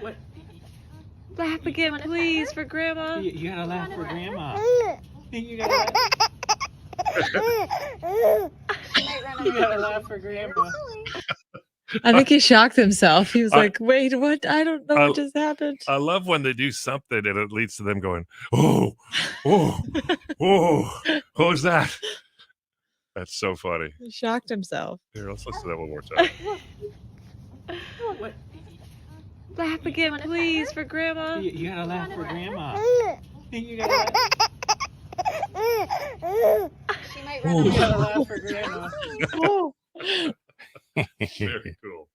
What? Laugh again, please, for Grandma. You gotta laugh for Grandma. You gotta laugh. You gotta laugh for Grandma. I think he shocked himself. He was like, wait, what? I don't know what just happened. I love when they do something and it leads to them going, oh, what was that? That's so funny. He shocked himself. Here, let's listen to that one more time. What? Laugh again, please, for Grandma. You gotta laugh for Grandma. You gotta laugh. She might run. You gotta laugh for Grandma. Very cool.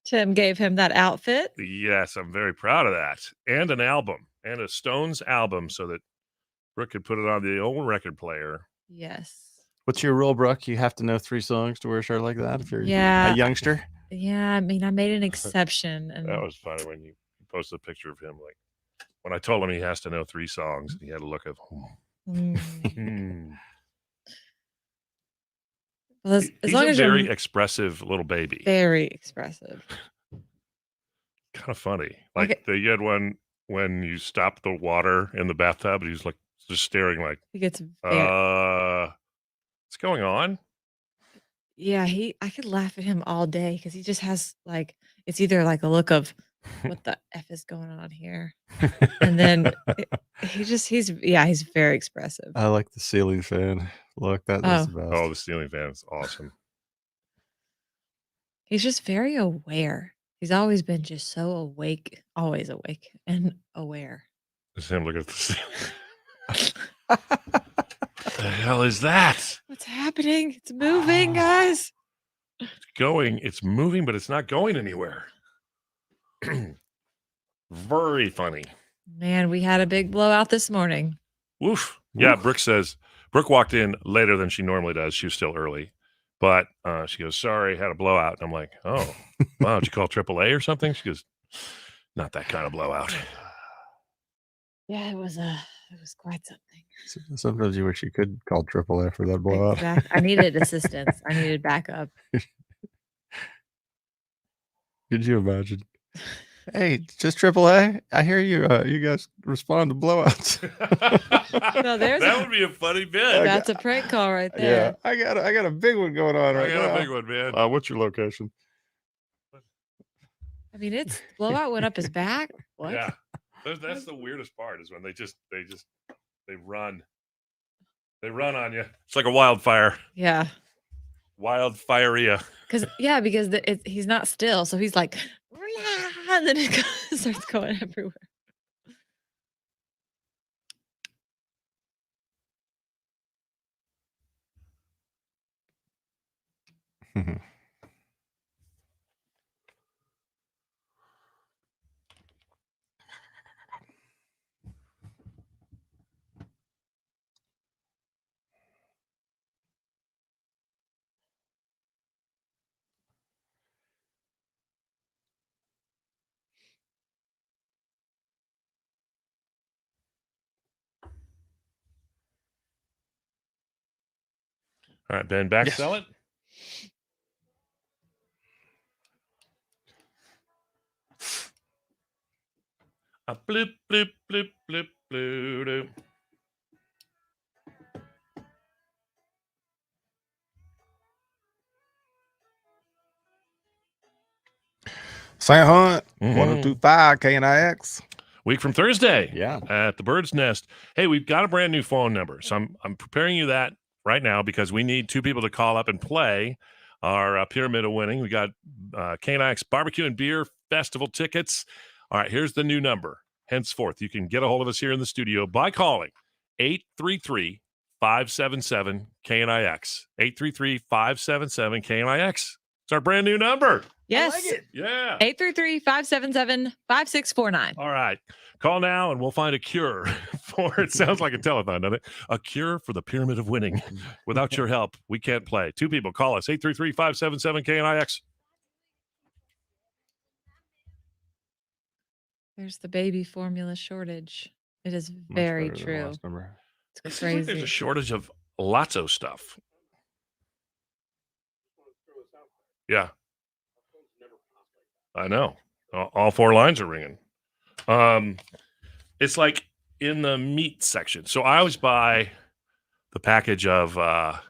Tim gave him that outfit. Yes, I'm very proud of that. And an album, and a Stones album, so that Brooke could put it on the old record player. Yes. What's your rule, Brooke? You have to know 3 songs to wear a shirt like that if you're a youngster? Yeah, I mean, I made an exception. And that was funny when you posted a picture of him. Like, when I told him he has to know 3 songs, he had a look of, Well, as he's long a as very expressive little baby. Very expressive. Kind of funny. Like you had one when you stopped the water in the bathtub, and he's like just staring like, he gets what's going on? Yeah, I could laugh at him all day because he just has like, it's either like a look of what the F is going on here. And then he's very expressive. I like the ceiling fan. Look, that's the best. Oh, the ceiling fan is awesome. He's just very aware. He's always been just so awake, always awake and aware. Just him look at the ceiling. What the hell is that? What's happening? It's moving, guys. It's moving, but it's not going anywhere. Very funny. Man, we had a big blowout this morning. Woof. Yeah, Brooke walked in later than she normally does. She was still early. But she goes, sorry, had a blowout. And I'm like, oh, wow, did you call AAA or something? She goes, not that kind of blowout. Yeah, it was quite something. Sometimes you wish you could call AAA for that blowout. Exactly. I needed assistance. I needed backup. Could you imagine? Hey, just AAA. I hear you. You guys respond to blowouts. No, that would be a funny bit. That's a prank call right there. Yeah, I got a big one going on right now. I got a big one, man. What's your location? I mean, it's blowout went up his back. What? Yeah, that's the weirdest part is when they run. They run on you. It's like a wildfire. Yeah. Wildfirea. Because he's not still, so he's like, and then it starts going everywhere. All right, Ben, back sell it. A blip, blip, blip, blip, blue, doo. St. Hunt, 1025 KNIX. Week from Thursday. Yeah. At the Bird's Nest. Hey, we've got a brand new phone number. So I'm preparing you that right now because we need 2 people to call up and play our Pyramid of Winning. We got KNIX Barbecue and Beer Festival tickets. All right, here's the new number. Henceforth, you can get a hold of us here in the studio by calling 833-577-KNIX. 833-577-KNIX. It's our brand new number. Yes. I like it. Yeah. 833-577-5649. All right. Call now and we'll find a cure for it. Sounds like a telethon, doesn't it? A cure for the Pyramid of Winning. Without your help, we can't play. 2 people. Call us. 833-577-KNIX. There's the baby formula shortage. It is very true. It's crazy. Like there's a shortage of lots of stuff. Yeah. I know. All 4 lines are ringing. It's like in the meat section. So I always buy the package of what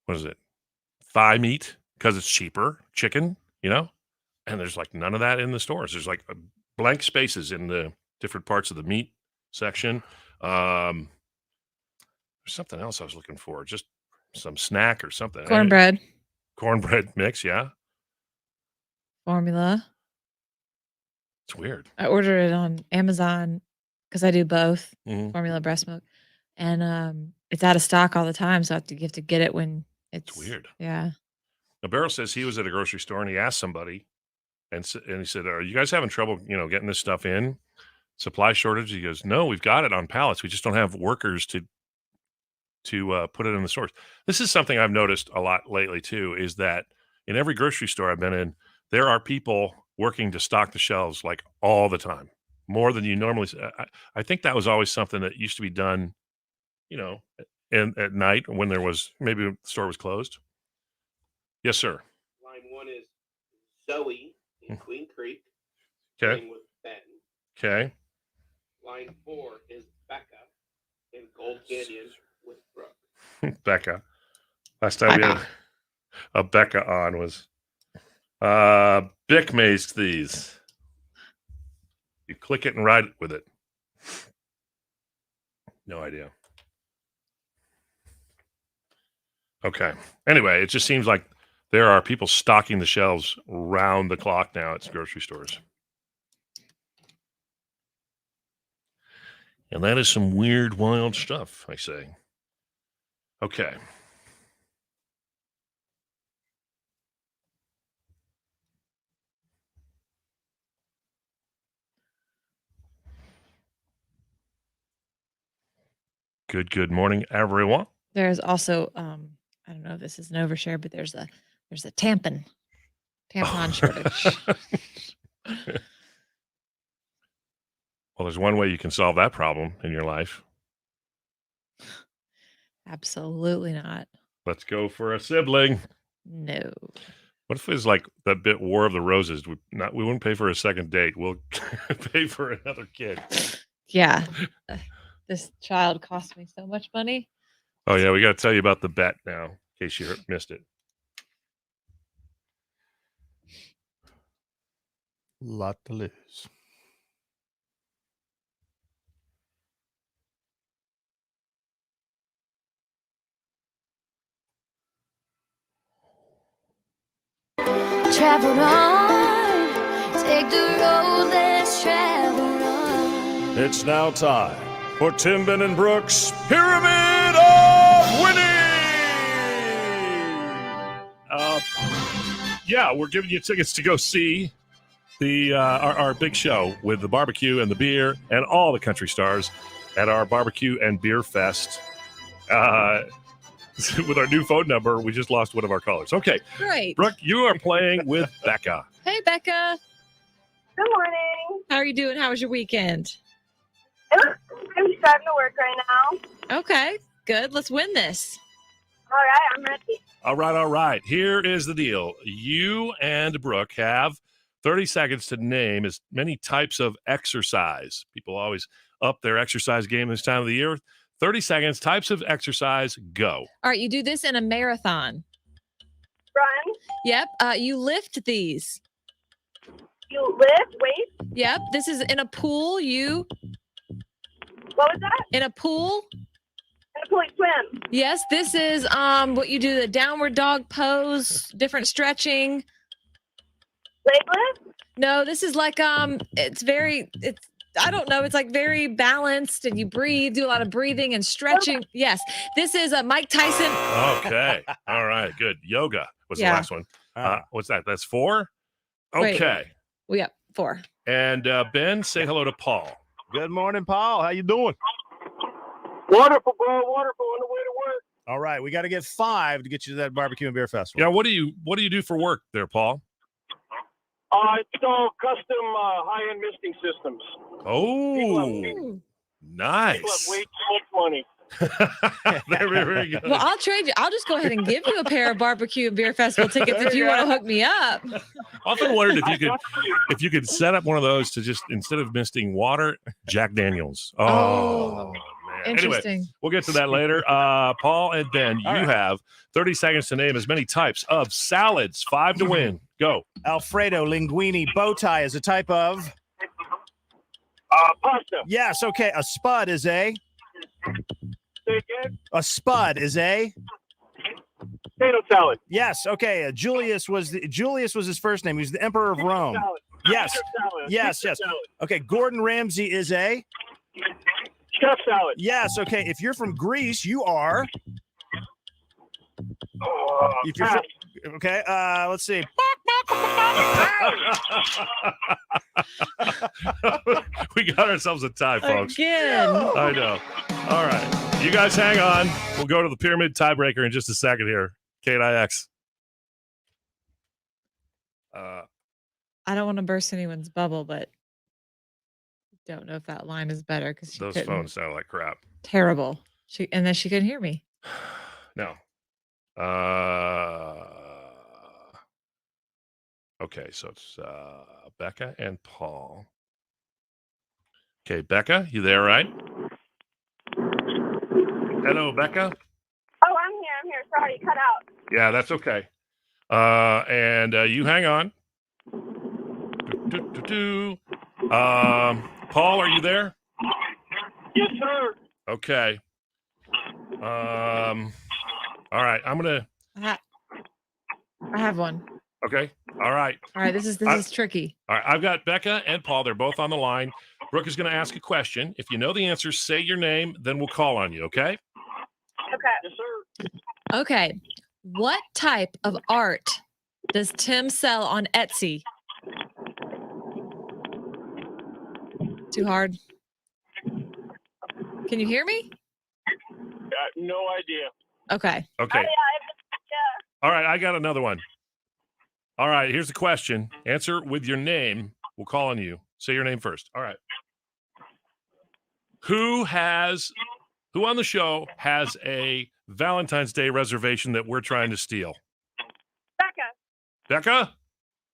is it? Thigh meat because it's cheaper, chicken, and there's like none of that in the stores. There's like blank spaces in the different parts of the meat section. There's something else I was looking for, just some snack or something. Cornbread mix, yeah. Formula. It's weird. I ordered it on Amazon because I do both, Mhm. formula breast milk, and it's out of stock all the time. So you have to get it when it's weird. Yeah. Now, Beryl says he was at a grocery store and he asked somebody, and he said, "Are you guys having trouble, getting this stuff in? Supply shortage?" He goes, "No, we've got it on pallets. We just don't have workers to put it in the stores." This is something I've noticed a lot lately too. Is that in every grocery store I've been in, there are people working to stock the shelves like all the time, more than you normally. I think that was always something that used to be done, at night when there was maybe the store was closed. Yes, sir. Line 1 is Zoe in Queen Creek. Okay. Playing with Ben. Okay. Line 4 is Becca in Gold Canyon with Brooke. Becca. Last time we had a Becca on was Bic mazed these. You click it and ride it with it. No idea. Okay. Anyway, it just seems like there are people stocking the shelves round the clock now at grocery stores. And that is some weird, wild stuff, I say. Okay. Good morning, everyone. There's also I don't know if this is an overshare, but there's a tampon shortage. Well, there's one way you can solve that problem in your life. Absolutely not. Let's go for a sibling. No. What if it was like that bit War of the Roses? We wouldn't pay for a second date. We'll pay for another kid. Yeah. This child cost me so much money. Oh, yeah. We got to tell you about the bet now in case you missed it. Lot to lose. Travel on, take the road, let's travel on. It's now time for Tim, Ben, and Brooks' Pyramid of Winning. Yeah, we're giving you tickets to go see the our big show with the barbecue and the beer and all the country stars at our barbecue and beer fest. With our new phone number, we just lost one of our callers. Okay. Great. Brooke, you are playing with Becca. Hey, Becca. Good morning. How are you doing? How was your weekend? I'm starting to work right now. Okay, good. Let's win this. All right, I'm ready. All right. Here is the deal. You and Brooke have 30 seconds to name as many types of exercise. People always up their exercise game this time of the year. 30 seconds, types of exercise, go. All right, you do this in a marathon. Run. Yep. You lift these. You lift weights. Yep. This is in a pool. What was that? In a pool. In a pool, you swim. Yes. This is what you do, the downward dog pose, different stretching. Leg lift. No, this is like I don't know. It's like very balanced and you breathe, do a lot of breathing and stretching. Yes. This is Mike Tyson. Okay. All right. Good. Yoga was the last one. What's that? That's 4? Okay. We got 4. And Ben, say hello to Paul. Good morning, Paul. How you doing? Wonderful, bro. Wonderful. On the way to work. All right. We got to get 5 to get you to that barbecue and beer festival. Yeah. What do you do for work there, Paul? Install custom high-end misting systems. Oh, People have nice. way too much money. Very, very good. Well, I'll trade you. I'll just go ahead and give you a pair of barbecue and beer festival tickets if you want to hook me up. Often wondered if you could set up one of those to just, instead of misting water, Jack Daniels. Oh man. Interesting. Anyway, we'll get to that later. Paul and Ben, you have 30 seconds to name as many types of salads. 5 to win. Go. Alfredo linguine bow tie is a type of Pasta. yes. Okay, a spud is a Say again. a spud is a Potato salad. yes. Okay, Julius was his first name. He was the emperor of Rome. Salad. Yes. Caesar salad. Yes, Caesar yes. salad. Okay, Gordon Ramsay is a Chef salad. yes. Okay, if you're from Greece, you are if you're pass. from, okay. Let's see. We got ourselves a tie, folks. Again. I know. All right. You guys hang on. We'll go to the pyramid tiebreaker in just a second here. KNIX. I don't want to burst anyone's bubble, but don't know if that line is better because she Those couldn't. phones sound like crap. Terrible. And then she couldn't hear me. No. Okay, so it's Becca and Paul. Okay, Becca, you there, right? Hello, Becca. Oh, I'm here. Sorry, you cut out. Yeah, that's okay. And you hang on. Paul, are you there? Yes, sir. Okay. All right, I'm gonna. I have one. Okay. All right. All right, this is tricky. All right, I've got Becca and Paul. They're both on the line. Brooke is going to ask a question. If you know the answer, say your name, then we'll call on you, okay? Okay. Yes, sir. Okay. What type of art does Tim sell on Etsy? Too hard. Can you hear me? Got no idea. Okay. Okay. Yeah. All right, I got another one. All right, here's the question. Answer with your name. We'll call on you. Say your name first. All right. Who on the show has a Valentine's Day reservation that we're trying to steal? Becca. Becca?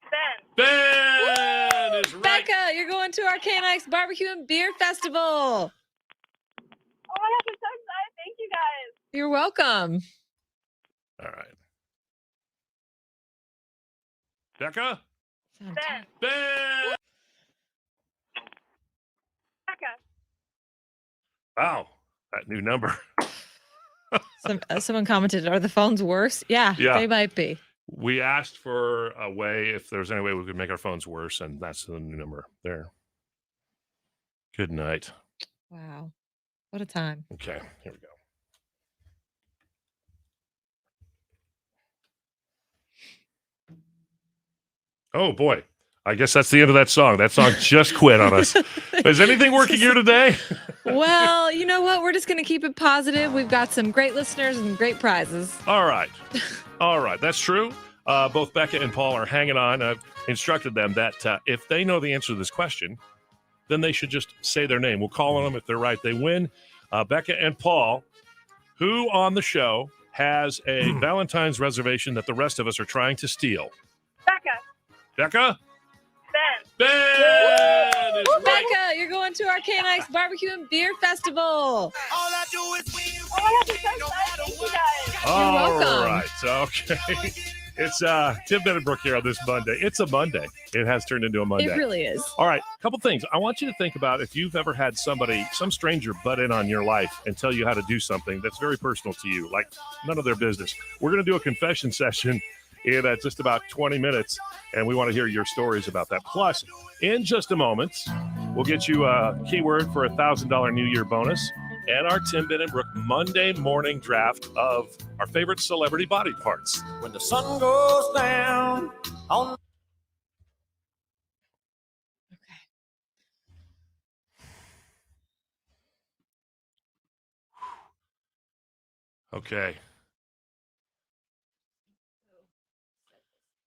Ben. Ben is right. Becca, you're going to our KNIX Barbecue and Beer Festival. Oh my gosh, I'm so excited. Thank you guys. You're welcome. All right. Becca? Sounds- Ben. Ben! Becca. Wow, that new number. Someone commented, are the phones worse? Yeah, Yeah. they might be. We asked for a way, if there's any way we could make our phones worse, and that's the new number there. Good night. Wow. What a time. Okay, here we go. Oh boy, I guess that's the end of that song. That song just quit on us. Is anything working here today? Well, you know what? We're just going to keep it positive. We've got some great listeners and great prizes. All right. All right. That's true. Both Becca and Paul are hanging on. I've instructed them that if they know the answer to this question, then they should just say their name. We'll call on them. If they're right, they win. Becca and Paul, who on the show has a Valentine's reservation that the rest of us are trying to steal? Becca. Becca? Ben. Ben is right. Becca, you're going to our KNIX Barbecue and Beer Festival. Oh my gosh, I'm so excited. Thank you guys. All welcome. right. Okay. It's Tim Bennett here on this Monday. It's a Monday. It has turned into a Monday. It really is. All right, a couple things. I want you to think about if you've ever had some stranger butt in on your life and tell you how to do something that's very personal to you, like none of their business. We're going to do a confession session in just about 20 minutes, and we want to hear your stories about that. Plus, in just a moment, we'll get you a keyword for $1,000 New Year bonus and our Tim Ben and Brooke Monday morning draft of our favorite celebrity body parts. When the sun goes down on Okay.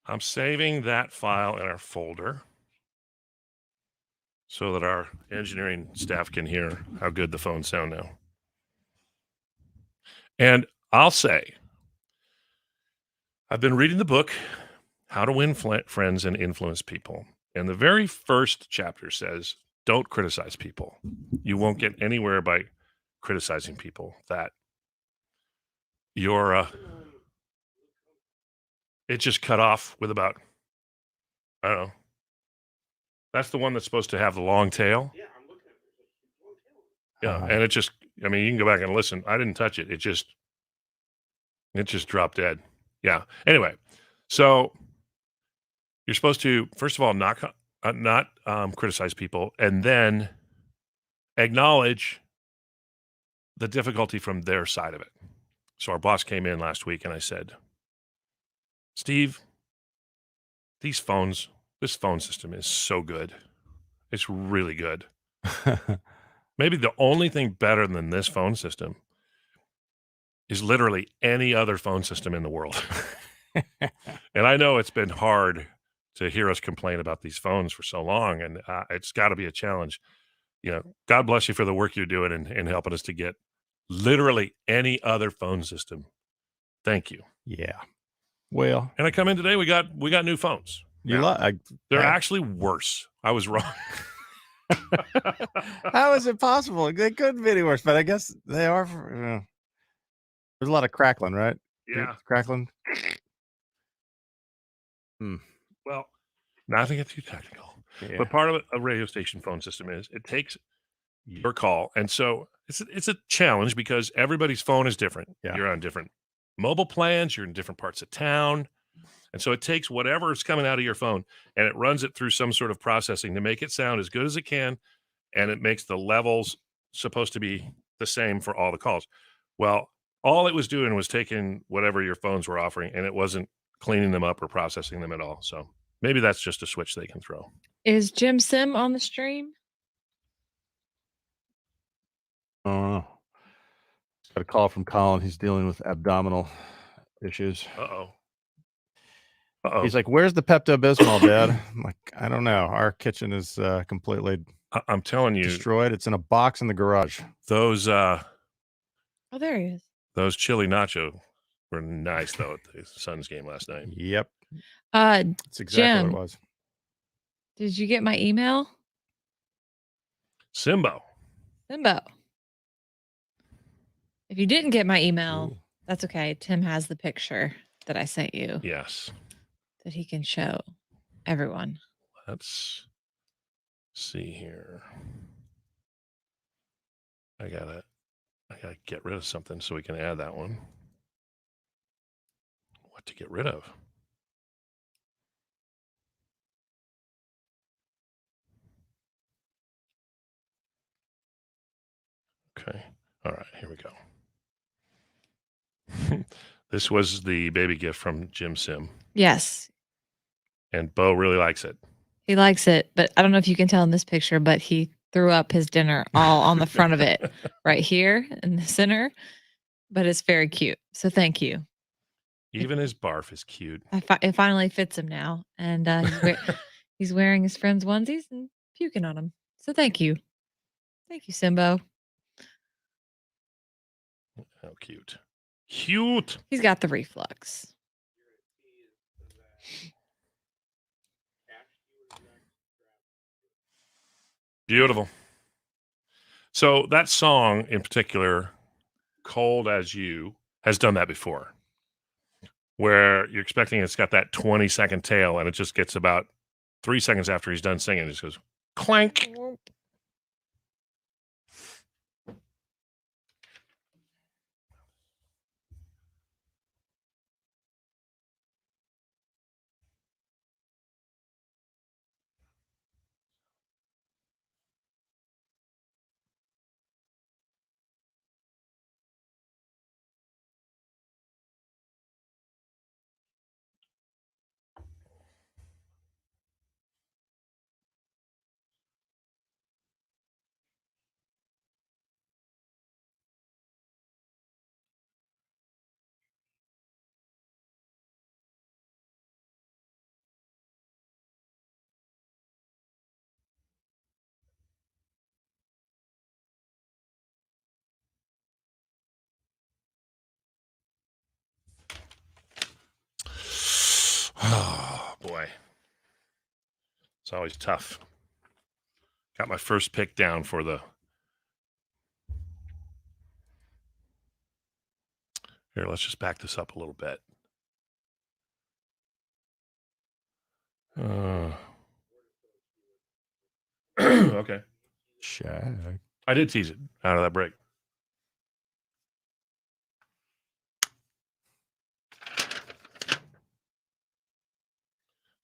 I'm saving that file in our folder so that our engineering staff can hear how good the phones sound now. And I'll say, I've been reading the book, How to Win Friends and Influence People. And the very first chapter says, don't criticize people. You won't get anywhere by criticizing people. That you're, it just cut off with about, I don't know. That's the one that's supposed to have the long tail. Yeah, I'm looking at it. Yeah. And it just, I mean, you can go back and listen. I didn't touch it. It just dropped dead. Yeah. Anyway, so you're supposed to, first of all, not criticize people, and then acknowledge the difficulty from their side of it. So our boss came in last week and I said, Steve, this phone system is so good. It's really good. Maybe the only thing better than this phone system is literally any other phone system in the world. And I know it's been hard to hear us complain about these phones for so long, and it's got to be a challenge. You know, God bless you for the work you're doing and helping us to get literally any other phone system. Thank you. Yeah. Well, and I come in today, we got new phones. They're actually worse. I was wrong. How is it possible? They couldn't be any worse, but I guess they are. There's a lot of crackling, right? Yeah. Crackling. Well, not to get too technical, but part of a radio station phone system is it takes your call. And so it's a challenge because everybody's phone is different. Yeah. You're on different mobile plans. You're in different parts of town. And so it takes whatever is coming out of your phone and it runs it through some sort of processing to make it sound as good as it can. And it makes the levels supposed to be the same for all the calls. Well, all it was doing was taking whatever your phones were offering, and it wasn't cleaning them up or processing them at all. So maybe that's just a switch they can throw. Is Jim Sim on the stream? I don't know. Got a call from Colin. He's dealing with abdominal issues. Uh-oh. He's like, where's the Pepto-Bismol, Dad? I'm like, I don't know. Our kitchen is completely I'm telling you, destroyed. It's in a box in the garage. Those Oh, there he is. those chili nacho were nice though at the Suns game last night. Yep. That's exactly Jim, what it was. Did you get my email? Simbo. If you didn't get my email, that's okay. Tim has the picture that I sent you. Yes. That he can show everyone. Let's see here. I gotta get rid of something so we can add that one. What to get rid of? Okay. All right, here we go. This was the baby gift from Jim Sim. Yes. And Bo really likes it. He likes it, but I don't know if you can tell in this picture, but he threw up his dinner all on the front of it, right here in the center. But it's very cute. So thank you. Even his barf is cute. It finally fits him now. And he's wearing his friend's onesies and puking on them. So thank you. Thank you, Simbo. How cute. Cute. He's got the reflux. Beautiful. So that song in particular, Cold as You, has done that before. Where you're expecting it's got that 20-second tail and it just gets about 3 seconds after he's done singing. It just goes clank. boy. It's always tough. Got my first pick down for the. Here, let's just back this up a little bit. Okay. Shag. I did tease it out of that break.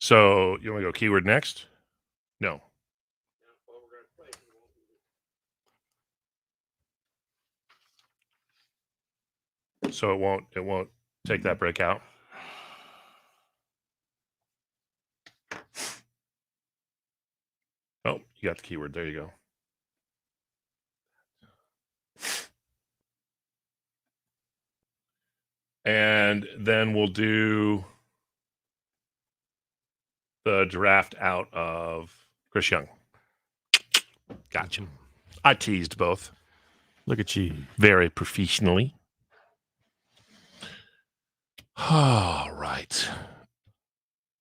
So you want to go keyword next? No. So it won't take that break out. Oh, you got the keyword. There you go. And then we'll do the draft out of Chris Young. Gotcha. I teased both. Look at you. Very professionally. All right.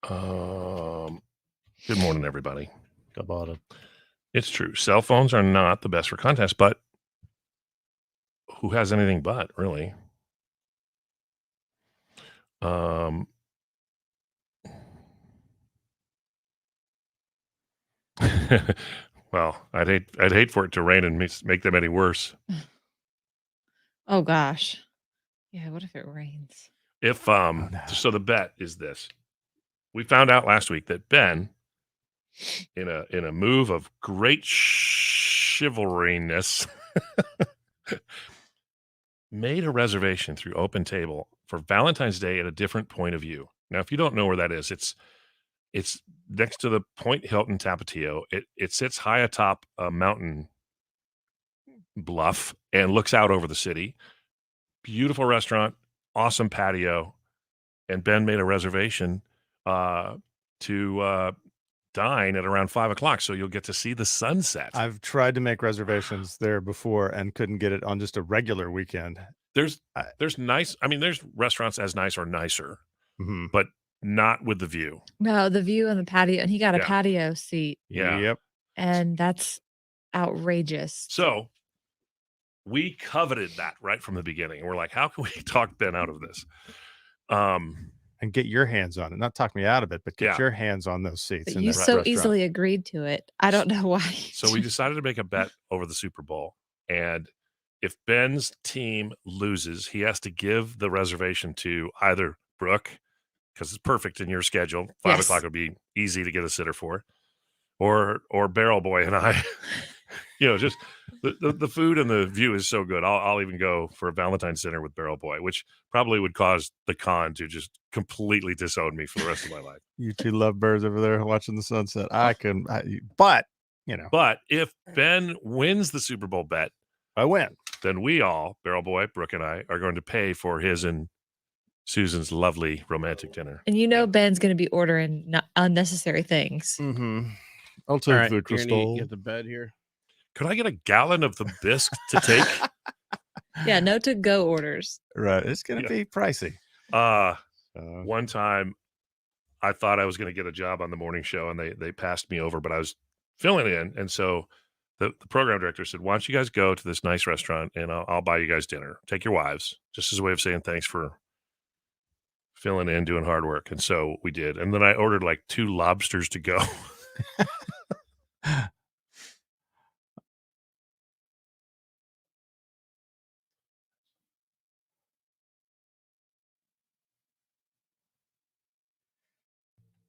Good morning, everybody. About it. It's true. Cell phones are not the best for contests, but who has anything but, really? Well, I'd hate for it to rain and make them any worse. Oh gosh. Yeah, what if it rains? If so the bet is this. We found out last week that Ben, in a move of great chivalryness, made a reservation through Open Table for Valentine's Day at a different point of view. Now, if you don't know where that is, it's next to the Point Hilton Tapatio. It sits high atop a mountain bluff and looks out over the city. Beautiful restaurant, awesome patio, and Ben made a reservation to dine at around 5 o'clock, so you'll get to see the sunset. I've tried to make reservations there before and couldn't get it on just a regular weekend. There's nice. I mean, there's restaurants as nice or nicer, but not with the view. No, the view and the patio, and he got a Yeah. patio seat, Yeah. Yep. and that's outrageous. So we coveted that right from the beginning. We're like, how can we talk Ben out of this? And get your hands on it. Not talk me out of it, but get Yeah. your hands on those seats. But in you that so restaurant. easily agreed to it. I don't know why. So we decided to make a bet over the Super Bowl, and if Ben's team loses, he has to give the reservation to either Brooke, because it's perfect in your schedule. 5 Yes. o'clock would be easy to get a sitter for, or Barrel Boy and I. Just the food and the view is so good. I'll even go for a Valentine's dinner with Barrel Boy, which probably would cause the con to just completely disown me for the rest of my life. You two lovebirds over there watching the sunset. But if Ben wins the Super Bowl bet, I win. Then we all, Barrel Boy, Brooke, and I, are going to pay for his and Susan's lovely romantic dinner. And Ben's going to be ordering unnecessary things. Mm-hmm. All I'll take right, the Tierney, crystal. get the bed here. Could I get a gallon of the bisque to take? Yeah, no to-go orders. Right. It's going to be pricey. One time I thought I was going to get a job on the morning show, and they passed me over, but I was filling in. And so the program director said, why don't you guys go to this nice restaurant and I'll buy you guys dinner. Take your wives, just as a way of saying thanks for filling in, doing hard work. And so we did. And then I ordered like 2 lobsters to go.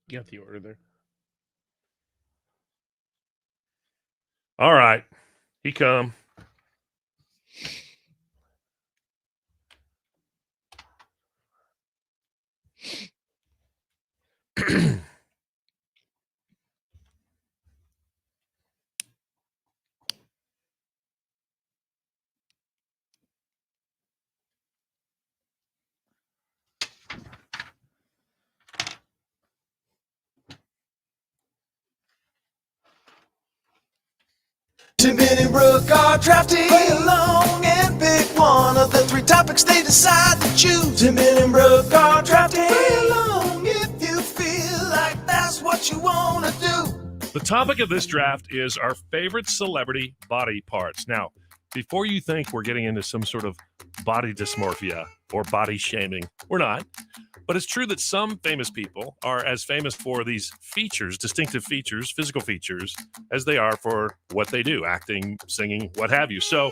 You got the order there. All right. He come. Tim and Brooke are drafting. Play along and pick one of the 3 topics they decide to choose. Tim and Brooke are drafting. Play along if you feel like that. what you wanna do. The topic of this draft is our favorite celebrity body parts. Now, before you think we're getting into some sort of body dysmorphia or body shaming, we're not. But it's true that some famous people are as famous for these features, distinctive features, physical features, as they are for what they do, acting, singing, what have you. So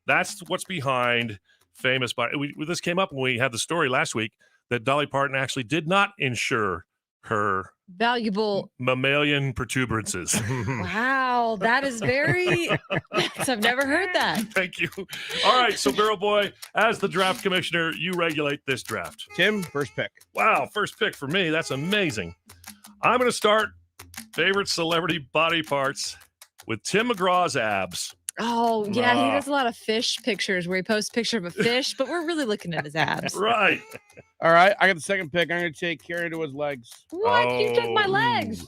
that's what's behind famous body. This came up when we had the story last week that Dolly Parton actually did not insure her Valuable. mammalian protuberances. Wow, that is very. I've never heard that. Thank you. All right, so Barrel Boy, as the draft commissioner, you regulate this draft. Tim, first pick. Wow, first pick for me. That's amazing. I'm going to start favorite celebrity body parts with Tim McGraw's abs. Oh, yeah, he does a lot of fish pictures where he posts a picture of a fish, but we're really looking at his abs. Right. All right, I got the second pick. I'm going to take Carrie to his legs. What? You took my legs.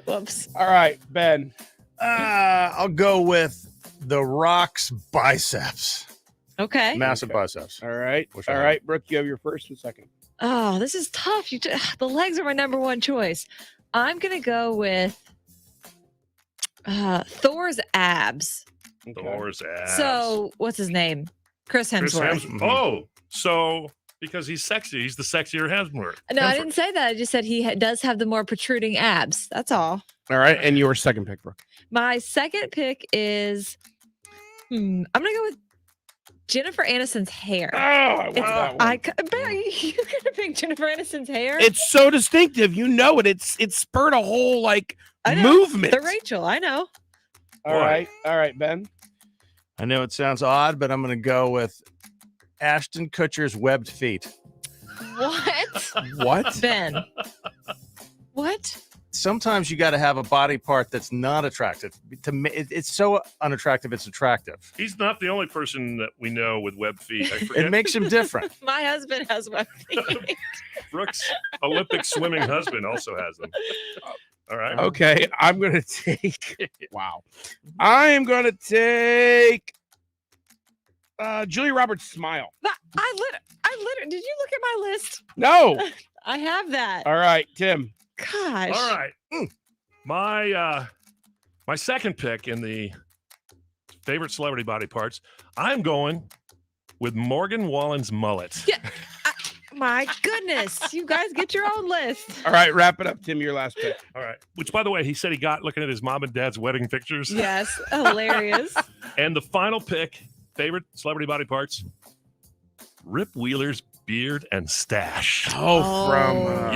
Whoops. All right, Ben. I'll go with The Rock's biceps. Okay. Massive biceps. All right. Wish I All had. right, Brooke, you have your first and second. Oh, this is tough. The legs are my number one choice. I'm going to go with Thor's abs. Okay. Thor's abs. So, what's his name? Chris Chris Hemsworth. Hemsworth. Oh, so because he's sexy, he's the sexier Hemsworth. No, I didn't say that. I just said he does have the more protruding abs. That's all. All right, and your second pick, Brooke. My second pick is, I'm going to go with Jennifer Aniston's hair. Oh, I want that one. Barry, you're going to pick Jennifer Aniston's hair? It's so distinctive. You know it. It's spurred a whole like I know. movement. The Rachel, I know. All right, Ben. I know it sounds odd, but I'm going to go with Ashton Kutcher's webbed feet. What? What? Ben. What? Sometimes you got to have a body part that's not attractive. It's so unattractive, it's attractive. He's not the only person that we know with web feet. I forget. It makes him different. My husband has webbed feet. Brooks' Olympic swimming husband also has them. All right. Okay, I'm gonna take. Wow, I am gonna take Julia Roberts' smile. I literally. Did you look at my list? No. I have that. All right, Tim. Gosh. All right. My second pick in the favorite celebrity body parts, I'm going with Morgan Wallen's mullet. Yeah. My goodness. You guys get your own list. All right, wrap it up, Tim. Your last pick. All right. Which, by the way, he said he got looking at his mom and dad's wedding pictures. Yes. Hilarious. And the final pick, favorite celebrity body parts, Rip Wheeler's beard and stash. From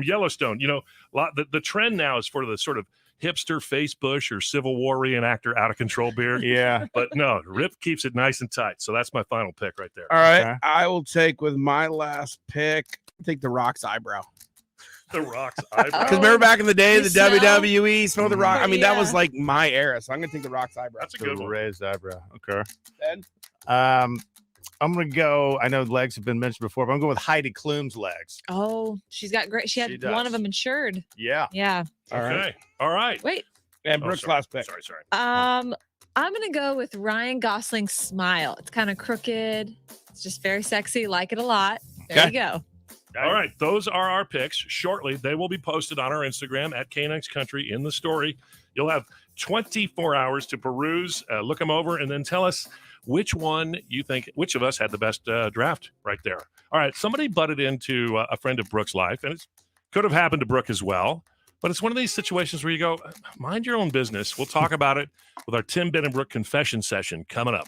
Yellowstone. You know, the trend now is for the sort of hipster face bush or Civil War reenactor out of control beard. Yeah. But no, Rip keeps it nice and tight. So that's my final pick right there. All right, Okay. I will take with my last pick. Take The Rock's eyebrow. The Rock's eyebrow. Because remember back in the day, You the smell? WWE, smell The Rock. I mean, that was Yeah. like my era. So I'm gonna take The Rock's eyebrow. That's a good The one. raised eyebrow. Okay. Ben? I'm going to go. I know legs have been mentioned before, but I'm going with Heidi Klum's legs. Oh, she's got great. She had She one does. of them insured. Yeah. Yeah. All right. Okay. All right. Wait. And Oh, Brooks' sorry. last pick. Sorry. I'm gonna go with Ryan Gosling's smile. It's kind of crooked. It's just very sexy. Like it a lot. There you go. All right. Those are our picks. Shortly, they will be posted on our Instagram at K9X Country in the story. You'll have 24 hours to peruse, look them over, and then tell us which of us had the best draft right there. All right. Somebody butted into a friend of Brooke's life, and it could have happened to Brooke as well. But it's one of these situations where you go, mind your own business. We'll talk about it with our Tim, Ben, and Brooke confession session coming up.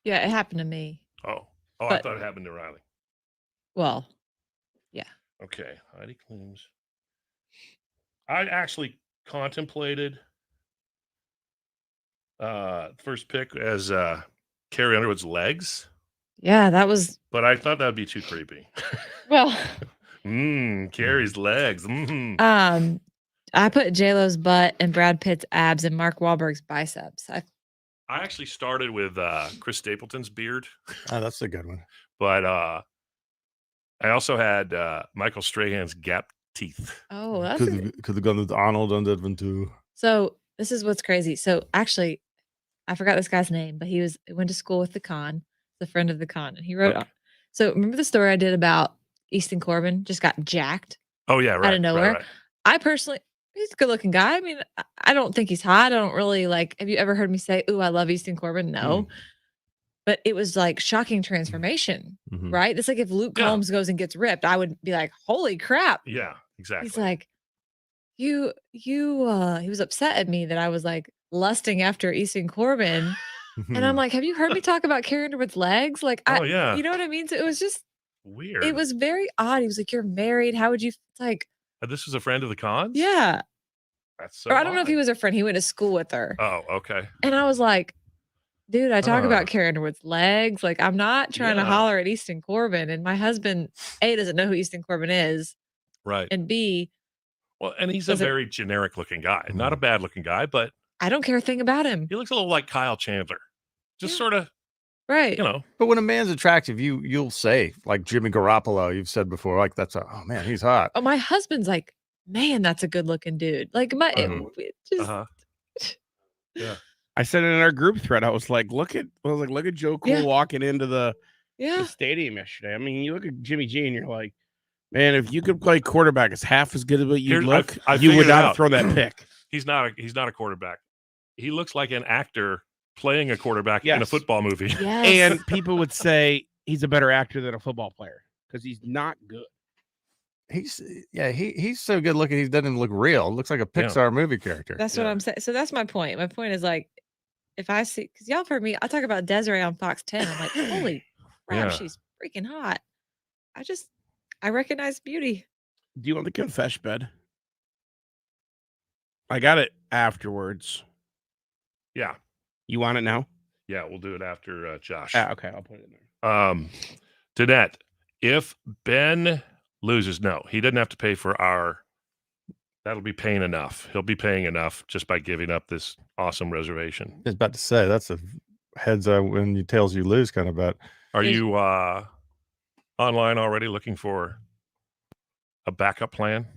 Yeah, it happened to me. I But- thought it happened to Riley. Well, Okay, Heidi Klum's. I actually contemplated first pick as Carrie Underwood's legs, yeah, that was but I thought that would be too creepy. well. Carrie's legs. I put J-Lo's butt and Brad Pitt's abs and Mark Wahlberg's biceps. I actually started with Chris Stapleton's beard, Oh, that's a good one. but I also had Michael Strahan's gap teeth. Oh, that's Could have gone with Arnold on that one too. so. This is what's crazy. So actually, I forgot this guy's name, but he went to school with the con, the friend of the con, and he wrote. Okay. So remember the story I did about Easton Corbin just got jacked Oh yeah, out right. of nowhere. Right. I personally, he's a good looking guy. I mean, I don't think he's hot. I don't really like. Have you ever heard me say, "Ooh, I love Easton Corbin"? No, but it was like shocking transformation, right? It's like if Luke Yeah. Combs goes and gets ripped, I would be like, "Holy crap!" Yeah, exactly. He's like, you. He was upset at me that I was like lusting after Easton Corbin, and I'm like, "Have you heard me talk about Carrie Underwood's legs?" Like, oh yeah, you know what I mean? So it was just. weird. It was very odd. He was like, "You're married. How would you?" It's like, This was a friend of the cons. yeah. That's so. Or I don't know if he odd. was a friend. He went to school with her. Oh, okay. And I was like, dude, I talk about Carrie Underwood's legs. Like, I'm not trying to holler at Easton Corbin. And my husband, A, doesn't know who Easton Corbin is. Right. And B, Well, and he's a very generic looking guy. Not a bad looking guy, but I don't care a thing about him. he looks a little like Kyle Chandler. Just sort of, right. you know. But when a man's attractive, you'll say, like Jimmy Garoppolo, you've said before, like oh man, he's hot. Oh, my husband's like, man, that's a good looking dude. Like it just yeah. I said it in our group thread. I was like, look at Joe Cool walking into the stadium yesterday. I mean, you look at Jimmy G and you're like, man, if you could play quarterback as half as good as what you look, you would not have thrown that pick. He's not a quarterback. He looks like an actor playing a quarterback in a football movie. Yes. And people would say he's a better actor than a football player because he's not good. He's so good looking. He doesn't look real. Looks like a Pixar movie character. That's what I'm saying. So that's my point. My point is like, if I see, because y'all have heard me, I talk about Desiree on Fox 10. I'm like, holy crap, she's freaking hot. I recognize beauty. Do you want the confesh bed? I got it afterwards. Yeah. You want it now? Yeah, we'll do it after Josh. Okay, I'll put it in there. Danette, if Ben loses, no, he doesn't have to pay for that'll be paying enough. He'll be paying enough just by giving up this awesome reservation. I was about to say, that's a heads when you tails you lose kind of bet. Are you online already looking for a backup plan?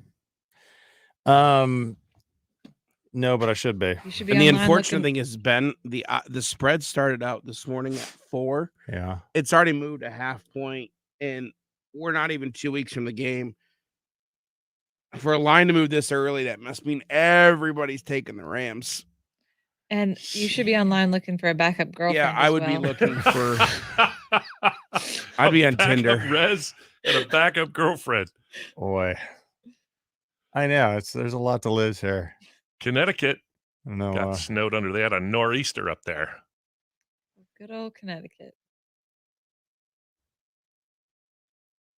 No, but I should be. You should be. And the unfortunate thing is, Ben, the spread started out this morning at 4. Yeah. It's already moved a half point, and we're not even 2 weeks from the game. For a line to move this early, that must mean everybody's taking the Rams. And you should be online looking for a backup girlfriend. Yeah, I would be looking for. I'd be on Tinder. Res and a backup girlfriend. Boy, I know there's a lot to lose here. Connecticut No, got snowed under. They had a nor'easter up there. Good old Connecticut.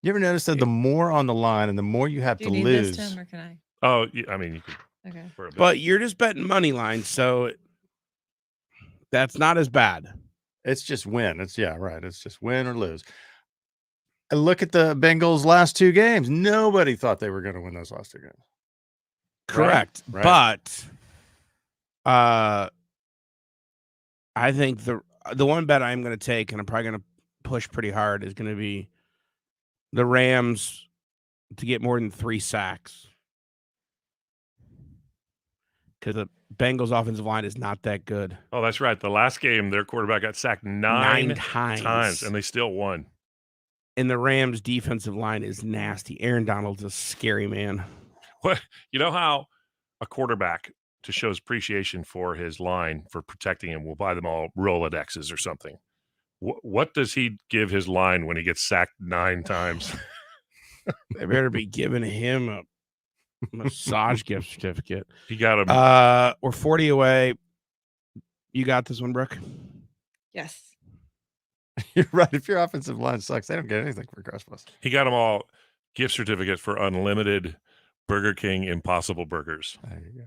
You ever notice that the more on the line and the more you have Do to you need lose? this, Tim, or can I? Oh, I mean, you could. Okay. For a bit. But you're just betting money line, so that's not as bad. It's just win. It's just win or lose. And look at the Bengals' last 2 games. Nobody thought they were going to win those last 2 games. Correct. Right. But I think the one bet I'm going to take, and I'm probably going to push pretty hard, is going to be the Rams to get more than 3 sacks. Because the Bengals' offensive line is not that good. Oh, that's right. The last game, their quarterback got sacked 9 times, and they still won. And the Rams' defensive line is nasty. Aaron Donald's a scary man. What, you know how a quarterback, to show his appreciation for his line, for protecting him, will buy them all Rolodexes or something. What does he give his line when he gets sacked 9 times? They better be giving him a massage gift certificate. He got him. We're 40 away. You got this one, Brooke? Yes. You're right. If your offensive line sucks, they don't get anything for Christmas. He got them all gift certificate for unlimited Burger King Impossible Burgers. There you go.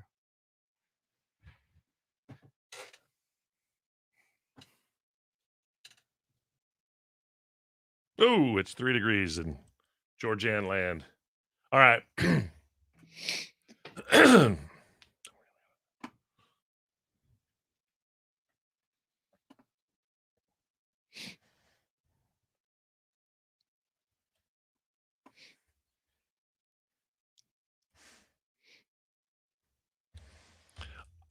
Ooh, it's 3 degrees in Georgian land. All right.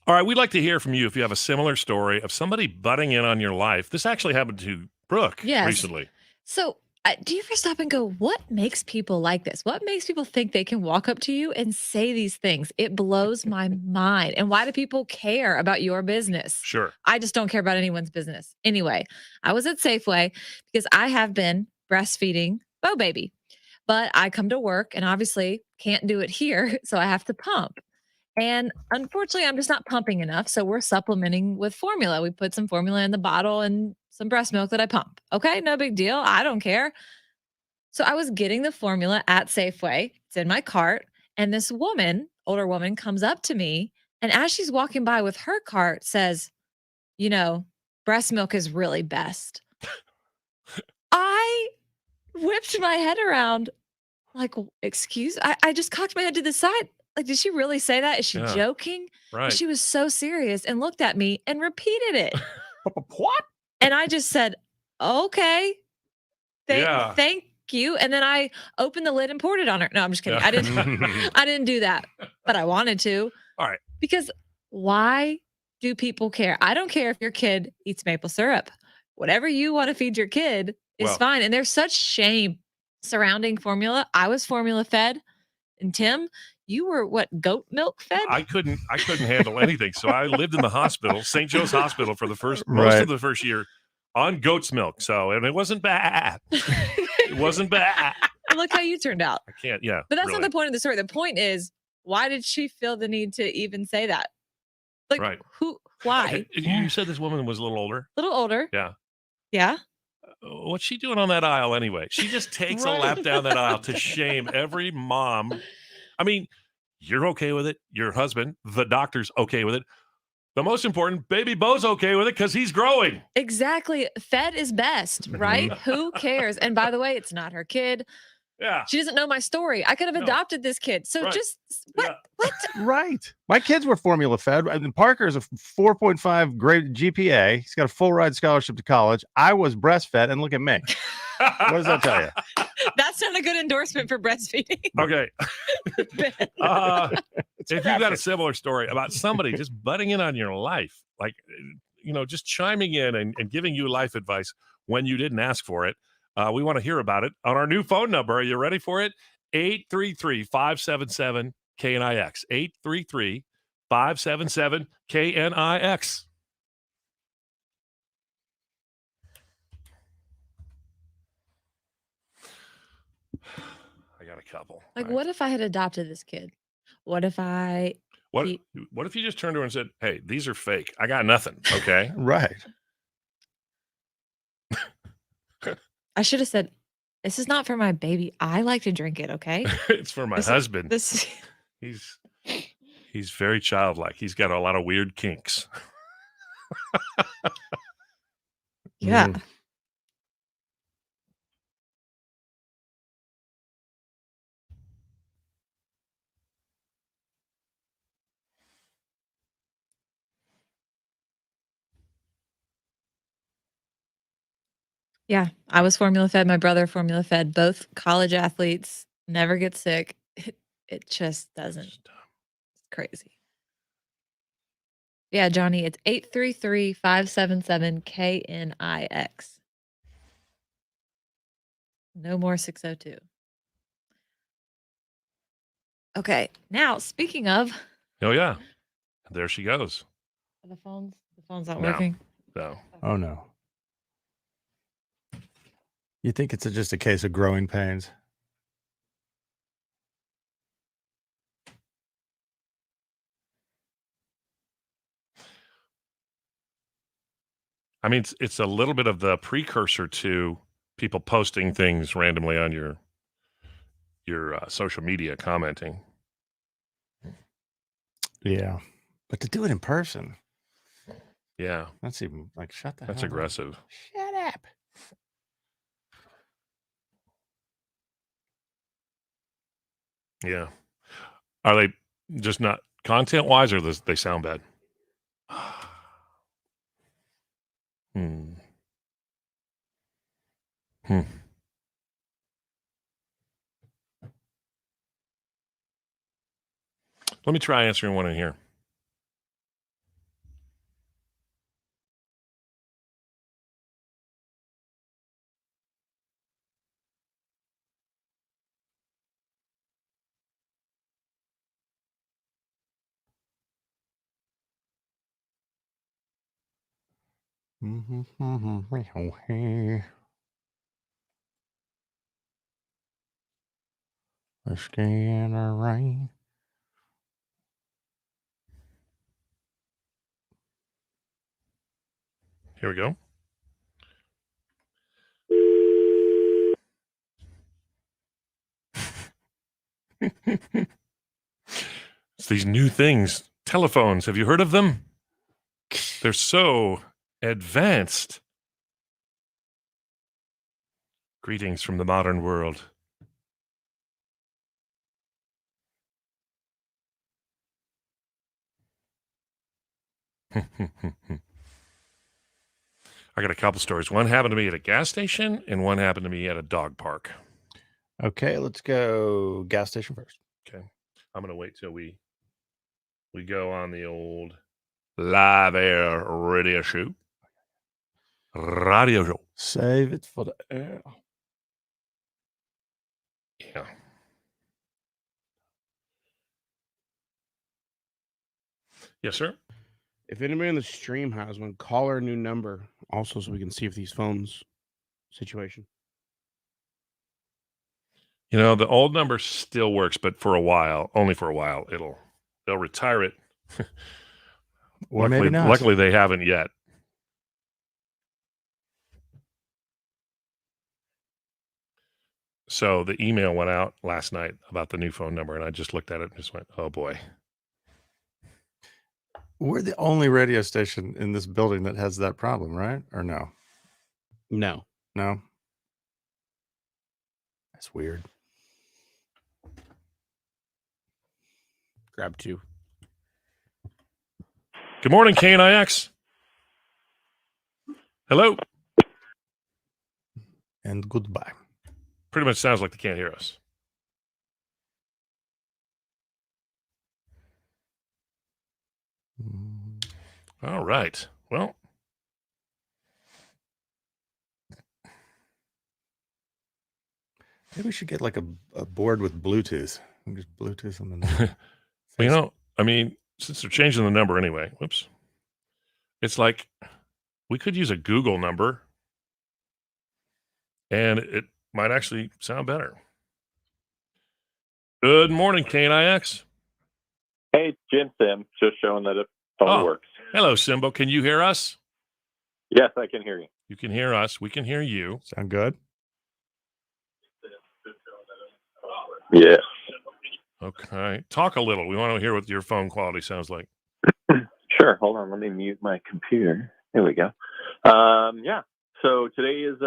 All right, we'd like to hear from you if you have a similar story of somebody butting in on your life. This actually happened to Brooke recently. So, do you ever stop and go, what makes people like this? What makes people think they can walk up to you and say these things? It blows my mind. And why do people care about your business? Sure. I just don't care about anyone's business. Anyway, I was at Safeway because I have been breastfeeding Bo Baby, but I come to work and obviously can't do it here. So I have to pump. And unfortunately, I'm just not pumping enough. So we're supplementing with formula. We put some formula in the bottle and some breast milk that I pump. Okay, no big deal. I don't care. So I was getting the formula at Safeway. It's in my cart. And this woman, older woman, comes up to me. And as she's walking by with her cart, says, you know, breast milk is really best. I whipped my head around like, excuse, I just cocked my head to the side. Like, did she really say that? Is she joking? Right. And she was so serious and looked at me and repeated it. What? And I just said, okay, thank you. And then I opened the lid and poured it on her. No, I'm just kidding. Yeah. I didn't do that, but I wanted to. All right. Because why do people care? I don't care if your kid eats maple syrup. Whatever you want to feed your kid is fine. And there's such shame surrounding formula. I was formula fed. And Tim, you were what, goat milk fed? I couldn't handle anything. So I lived in the hospital, St. Joe's Hospital, for most of the first year on goat's milk. So, and it wasn't bad. It wasn't bad. Look how you turned out. I can't, But that's not the point of the story. The point is, why did she feel the need to even say that? Like, why? You said this woman was a little older? A little older. Yeah. Yeah. What's she doing on that aisle anyway? She just takes a lap down that aisle to shame every mom. I mean, you're okay with it. Your husband, the doctor's okay with it. The most important, baby Bo's okay with it because he's growing. Exactly. Fed is best, right? Who cares? And by the way, it's not her kid. Yeah. She doesn't know my story. I could have adopted this kid. So just what? Right. My kids were formula fed. And Parker is a 4.5 grade GPA. He's got a full ride scholarship to college. I was breastfed, and look at me. What does that tell you? That's not a good endorsement for breastfeeding. Okay. If you've got a similar story about somebody just butting in on your life, like, just chiming in and giving you life advice when you didn't ask for it, we want to hear about it on our new phone number. Are you ready for it? 833-577-KNIX. 833-577-KNIX. I got a couple. Like, what if I had adopted this kid? What if What if you just turned to her and said, hey, these are fake. I got nothing. Okay. Right. I should have said, this is not for my baby. I like to drink it. Okay. It's for my husband. He's very childlike. He's got a lot of weird kinks. Yeah. Yeah, I was formula fed. My brother formula fed. Both college athletes, never get sick. It just doesn't. It's crazy. Yeah, Johnny, it's 833-577-KNIX. No more 602. Okay, now speaking of. Oh yeah, there she goes. The phone's not working. No. Oh no. You think it's just a case of growing pains? I mean, it's a little bit of the precursor to people posting things randomly on your social media, commenting. Yeah, but to do it in person, yeah, that's even like shut the. That's hell aggressive. Up. Shut up. Yeah, are they just not content wise, or they sound bad? Let me try answering one in here. The scanner rain. Here we go. It's these new things. Telephones. Have you heard of them? They're so advanced. Greetings from the modern world. I got a couple stories. One happened to me at a gas station, and one happened to me at a dog park. Okay, let's go gas station first. Okay. I'm going to wait till we go on the old live air radio show. Radio show. Save it for the air. Yeah. Yes, sir. If anybody in the stream has one, call our new number also so we can see if these phones situation. You know, the old number still works, but for a while, only for a while, they'll retire it. Or maybe not. Luckily, they haven't yet. So the email went out last night about the new phone number, and I just looked at it and just went, oh, boy. We're the only radio station in this building that has that problem, right? Or no? No. No? That's weird. Grab two. Good morning, KNIX. Hello. And goodbye. Pretty much sounds like they can't hear us. All right. Well, maybe we should get like a board with Bluetooth. Just Bluetooth on the well, you know, I mean, since they're changing the number anyway, whoops. It's like we could use a Google number and it might actually sound better. Good morning, KNIX. Hey, Jim Sim, just showing that it phone works. Hello, Simbo. Can you hear us? Yes, I can hear you. You can hear us. We can hear you. Sound good? Yes. Okay. Talk a little. We want to hear what your phone quality sounds like. Sure. Hold on. Let me mute my computer. There we go. Yeah. So today is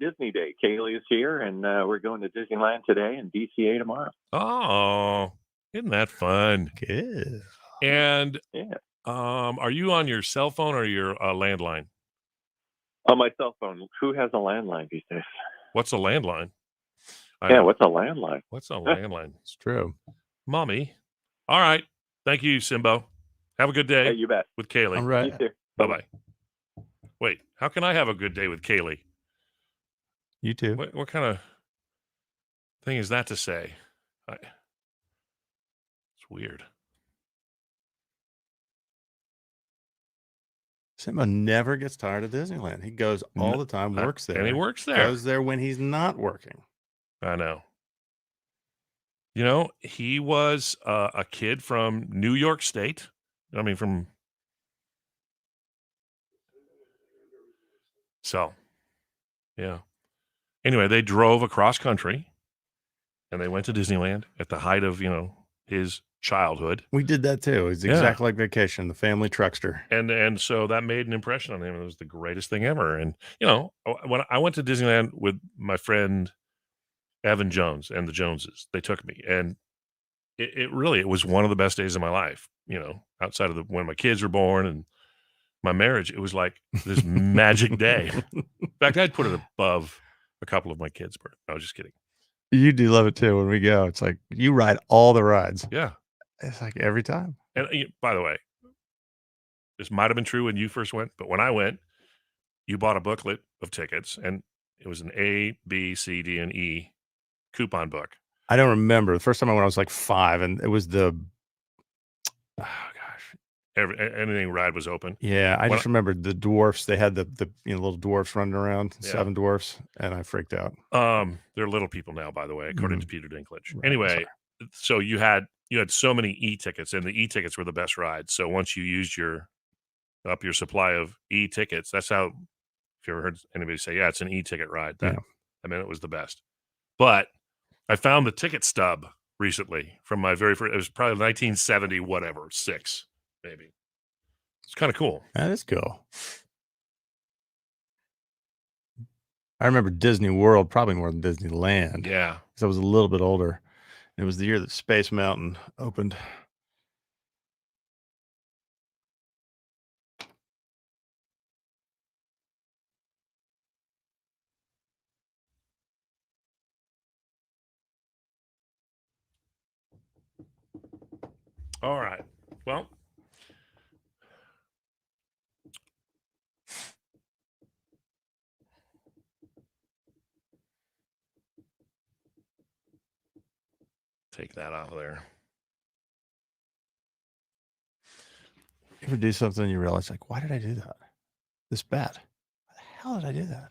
Disney Day. Kaylee is here, and we're going to Disneyland today and DCA tomorrow. Oh, isn't that fun? Good. And yeah. Are you on your cell phone or your landline? On my cell phone. Who has a landline these days? What's a landline? What's a landline? What's a landline? It's true. Mommy. All right. Thank you, Simbo. Have a good day. Hey, you bet. With Kaylee. All right. Bye-bye. Wait, how can I have a good day with Kaylee? You too. What kind of thing is that to say? It's weird. Simba never gets tired of Disneyland. He goes all the time, works there. And he works there. Goes there when he's not working. I know. You know, he was a kid from New York State. I mean, from... So, yeah. Anyway, they drove across country and they went to Disneyland at the height of, his childhood. We did that too. It's exactly like vacation, the family truckster. And so that made an impression on him. It was the greatest thing ever. And, when I went to Disneyland with my friend Evan Jones and the Joneses, they took me. And it really was one of the best days of my life, outside of when my kids were born and my marriage. It was like this magic day. In fact, I'd put it above a couple of my kids' birthdays. I was just kidding. You do love it too when we go. It's like you ride all the rides. Yeah. It's like every time. And by the way, this might have been true when you first went, but when I went, you bought a booklet of tickets and it was an A, B, C, D, and E coupon book. I don't remember. The first time I went, I was like 5, and it was the anything ride was open. Yeah, I When just remembered the dwarfs. They had the little dwarfs running around, Yeah. 7 dwarfs, and I freaked out. They're little people now, by the way, according to Peter Dinklage. Right, Anyway, so you had so many e-tickets, and the e-tickets were the best rides. So once you used your supply of e-tickets, that's how. If you ever heard anybody say, "Yeah, it's an e-ticket ride," that I mean, it was the best. But I found the ticket stub recently from my very first. It was probably 1970, 6 maybe. It's kind of cool. That is cool. I remember Disney World probably more than Disneyland. Yeah. Because I was a little bit older. It was the year that Space Mountain opened. All right. Well, take that off of there. You ever do something and you realize, like, why did I do that? This bad. Why the hell did I do that?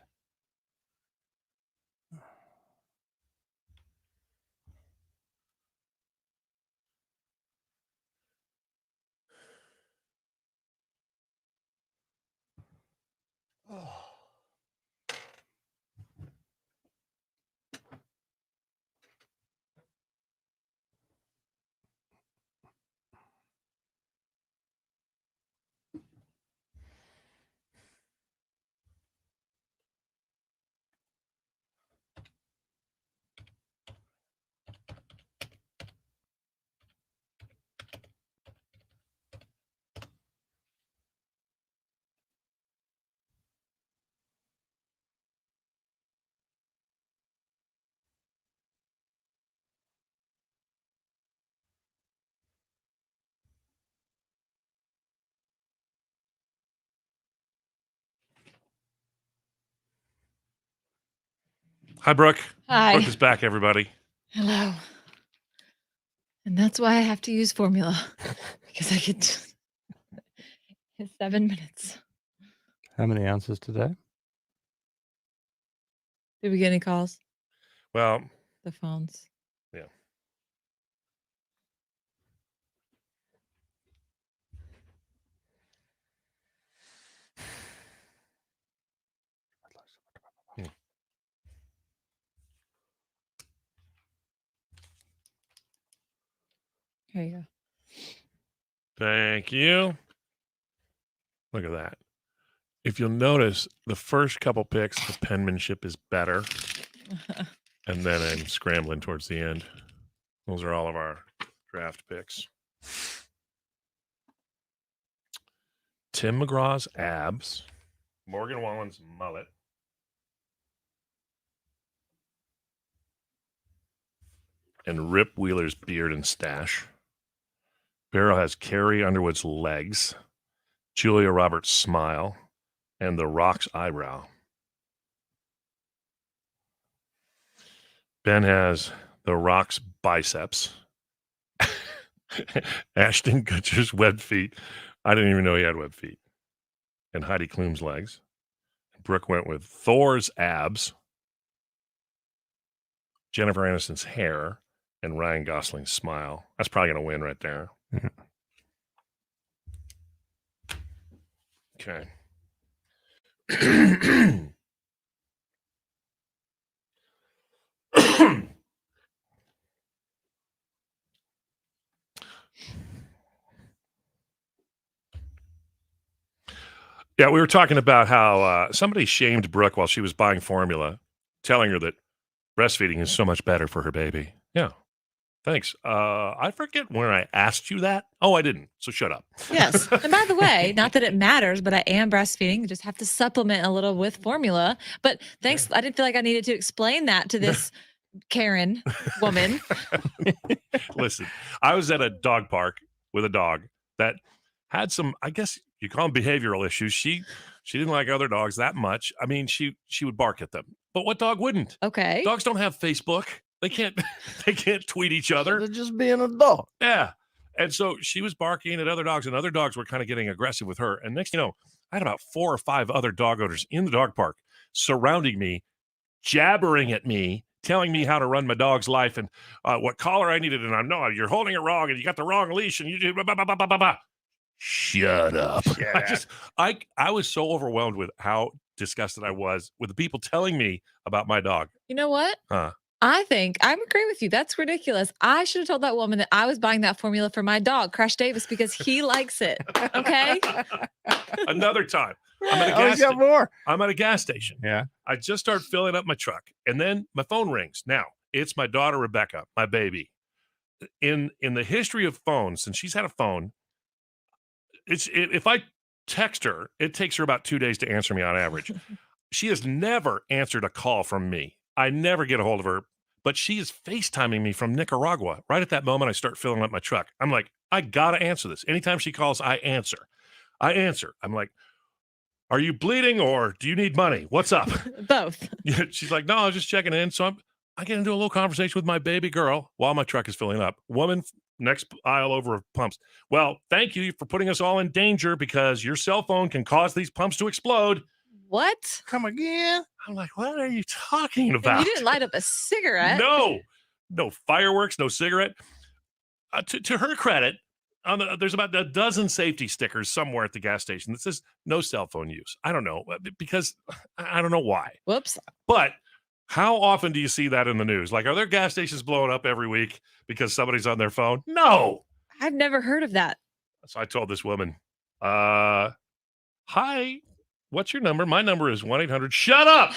Hi, Brooke. Hi. Brooke is back, everybody. Hello. And that's why I have to use formula because I get 7 minutes. How many ounces today? Did we get any calls? Well, the phones. Yeah. Here you go. Thank you. Look at that. If you'll notice, the first couple picks, the penmanship is better. And then I'm scrambling towards the end. Those are all of our draft picks. Tim McGraw's abs. Morgan Wallen's mullet. And Rip Wheeler's beard and stash. Barrow has Carrie Underwood's legs. Julia Roberts' smile. And The Rock's eyebrow. Ben has The Rock's biceps. Ashton Kutcher's webbed feet. I didn't even know he had webbed feet. And Heidi Klum's legs. Brooke went with Thor's abs. Jennifer Aniston's hair. And Ryan Gosling's smile. That's probably going to win right there. Yeah. Okay. Yeah, we were talking about how somebody shamed Brooke while she was buying formula, telling her that breastfeeding is so much better for her baby. Yeah. Thanks. I forget when I asked you that. Oh, I didn't. So shut up. Yes. And by the way, not that it matters, but I am breastfeeding. I just have to supplement a little with formula. But thanks. I didn't feel like I needed to explain that to this Karen woman. Listen, I was at a dog park with a dog that had some, I guess you call them behavioral issues. She didn't like other dogs that much. I mean, she would bark at them. But what dog wouldn't? Okay. Dogs don't have Facebook. They can't tweet each other. They're just being a dog. Yeah. And so she was barking at other dogs, and other dogs were kind of getting aggressive with her. And next thing you know, I had about 4 or 5 other dog owners in the dog park surrounding me, jabbering at me, telling me how to run my dog's life and what collar I needed. And I know you're holding it wrong and you got the wrong leash and you do blah, blah, blah, blah, blah, blah. Shut up. I was so overwhelmed with how disgusted I was with the people telling me about my dog. You know what? Huh. I think I agree with you. That's ridiculous. I should have told that woman that I was buying that formula for my dog, Crash Davis, because he likes it. Okay. Another time. I'm at a gas station. Yeah. I just start filling up my truck, and then my phone rings. Now, it's my daughter, Rebecca, my baby. In the history of phones, since she's had a phone, if I text her, it takes her about 2 days to answer me on average. She has never answered a call from me. I never get a hold of her, but she is FaceTiming me from Nicaragua. Right at that moment, I start filling up my truck. I'm like, I got to answer this. Anytime she calls, I answer. I'm like, are you bleeding or do you need money? What's up? Both. She's like, no, I was just checking in. So I get into a little conversation with my baby girl while my truck is filling up. Woman, next aisle over pumps. Well, thank you for putting us all in danger because your cell phone can cause these pumps to explode. What? Come again? I'm like, what are you talking about? And you didn't light up a cigarette. No fireworks, no cigarette. To her credit, there's about a dozen safety stickers somewhere at the gas station that says no cell phone use. I don't know, because I don't know why. Whoops. But how often do you see that in the news? Like, are there gas stations blowing up every week because somebody's on their phone? No. I've never heard of that. So I told this woman, hi, what's your number? My number is 1-800. Shut up.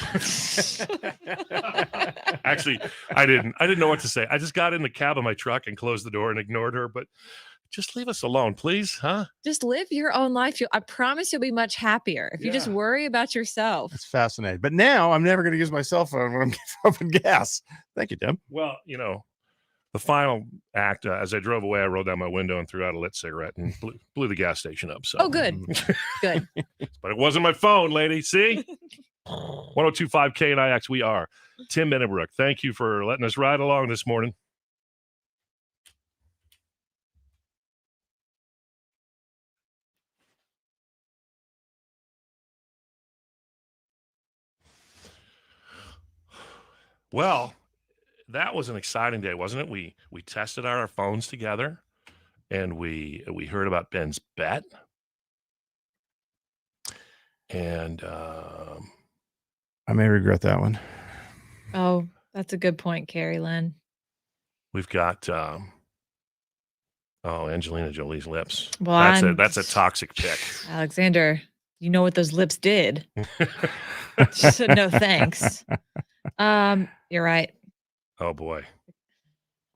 Actually, I didn't know what to say. I just got in the cab of my truck and closed the door and ignored her. But just leave us alone, please. Huh? Just live your own life. I promise you'll be much happier if you just worry about yourself. That's fascinating. But now I'm never going to use my cell phone when I'm pumping gas. Thank you, Tim. Well, the final act, as I drove away, I rolled down my window and threw out a lit cigarette and blew the gas station up. So. Oh, good. Good. But it wasn't my phone, lady. See? 1025 KNIX, we are. Tim Minnebrook, thank you for letting us ride along this morning. Well, that was an exciting day, wasn't it? We tested our phones together, and we heard about Ben's bet, and I may regret that one. Oh, that's a good point, Carrie Lynn. We've got Angelina Jolie's lips. Well, that's a toxic pick. Alexander, you know what those lips did. So no thanks. You're right. Oh boy.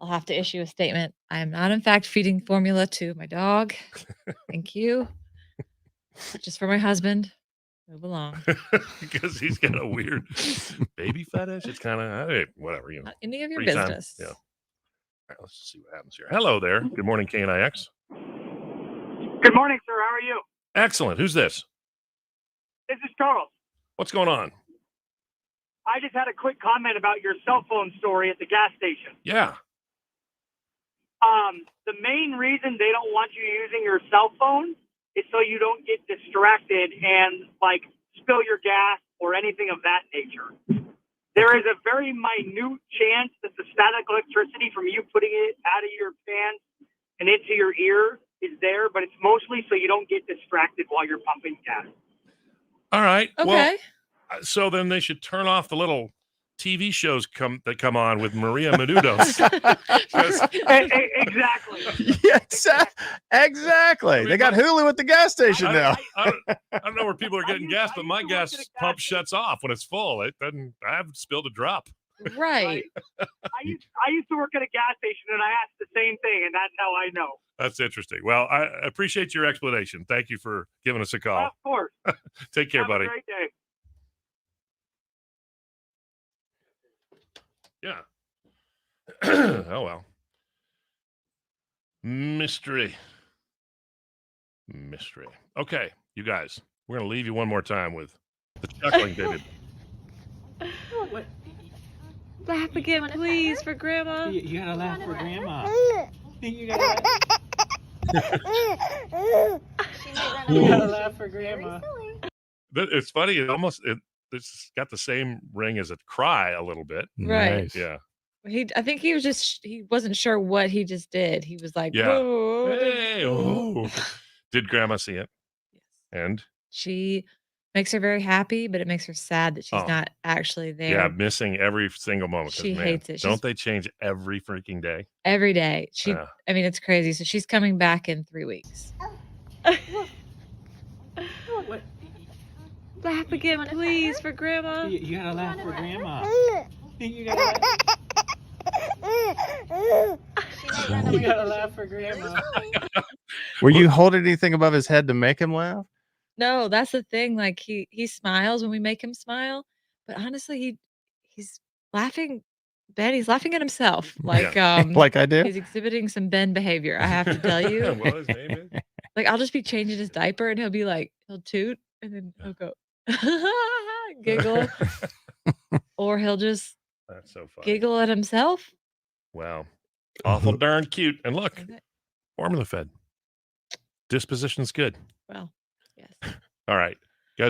I'll have to issue a statement. I am not, in fact, feeding formula to my dog. Thank you. Just for my husband. Move along. Because he's got a weird baby fetish. It's kind of whatever, Not any of your Free time. business. Yeah. All right, let's see what happens here. Hello there. Good morning, KNIX. Good morning, sir. How are you? Excellent. Who's this? This is Charles. What's going on? I just had a quick comment about your cell phone story at the gas station. Yeah. The main reason they don't want you using your cell phone is so you don't get distracted and spill your gas or anything of that nature. There is a very minute chance that the static electricity from you putting it out of your pants and into your ear is there, but it's mostly so you don't get distracted while you're pumping gas. All right. Okay. Well, so then they should turn off the little TV shows that come on with Maria Menounos. Exactly. Yeah, exactly. They got Hulu at the gas station now. I don't know where people are getting gas, but my gas pump shuts off when it's full. It doesn't. I haven't spilled a drop. Right. I used to work at a gas station, and I asked the same thing, and that's how I know. That's interesting. Well, I appreciate your explanation. Thank you for giving us a call. Of course. Take care, Have buddy. a great day. Yeah. Oh, well. Mystery. Okay, you guys, we're going to leave you one more time with the chuckling, David. What? Laugh again, please, for Grandma. You gotta laugh for Grandma. You gotta laugh. She might run You away. gotta laugh for Very grandma. silly. But it's funny. It's got the same ring as a cry a little bit. Right. Nice. Yeah. I think he was he wasn't sure what he just did. He was like, Yeah. "Oh, Hey, oh. Did grandma see it? Yes. And She makes her very happy, but it makes her sad that she's Oh. not actually there. yeah, missing every single moment. 'Cause, She man, hates it. Don't She's they change every freaking day? every day. Yeah. I mean, it's crazy. So she's coming back in 3 weeks. What? Laugh again, please, for grandma. You gotta laugh for grandma. You gotta She might run away. laugh for grandma. Were you holding anything above his head to make him laugh? No, that's the thing. Like he smiles when we make him smile, but honestly, he's laughing. Ben, he's laughing at himself. Like Like I do? he's exhibiting some Ben behavior. I have to tell you. Well, his name is. Like I'll just be changing his diaper, and he'll be like, he'll toot, and then he'll go giggle, or he'll just That's so funny. giggle at himself. Wow. Awful darn cute. And look, Isn't it? formula fed. Disposition's good. Well, yes. All right.